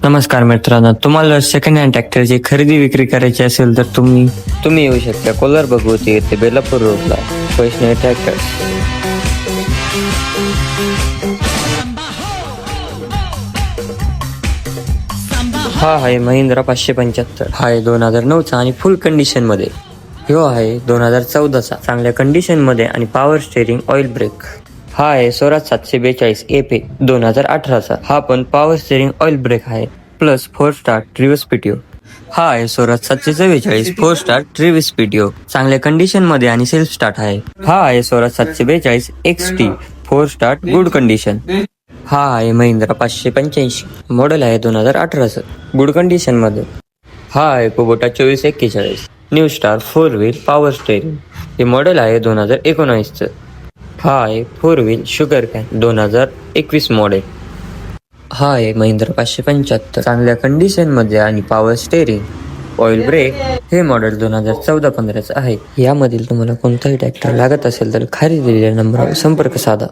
नमस्कार मित्रांनो, तुम्हाला सेकंड हँड ट्रॅक्टरची खरेदी विक्री करायची असेल तर तुम्ही येऊ शकता कोलार भगवती येथे बेलापूर रोडला वैष्णवी ट्रॅक्टर. हा आहे महिंद्रा 575. हा आहे 2009चा आणि फुल कंडिशन मध्ये. ह्यो आहे 2014चा चांगल्या कंडिशन मध्ये आणि पॉवर स्टेरिंग ऑइल ब्रेक. हा आहे स्वराज 742 एपे 2018चा. हा पण पॉवर स्टेरिंग ऑइल ब्रेक आहे प्लस 4 स्टार रिव्हर्स पीटीओ. हा आहे स्वराज 744 4 स्टार रिव्हर्स पीटीओ चांगल्या कंडिशन मध्ये आणि सेल्फ स्टार्ट आहे. हा आहे Swaraj 742 XT 4 star good condition. हा आहे महिंद्रा 585 मॉडेल आहे 2018चं गुड कंडिशन मध्ये. हा आहे Kubota 2441 new star 4 wheel power steering. हे मॉडेल आहे 2019चं. हा आहे 4 व्हील शुगर कॅन 2021 मॉडेल. हा आहे महिंद्रा 575 चांगल्या कंडिशन मध्ये आणि पॉवर स्टेरिंग ऑइल ब्रेक. हे मॉडेल 2014-15 आहे. यामधील तुम्हाला कोणताही ट्रॅक्टर लागत असेल तर खाली दिलेल्या नंबरवर संपर्क साधा.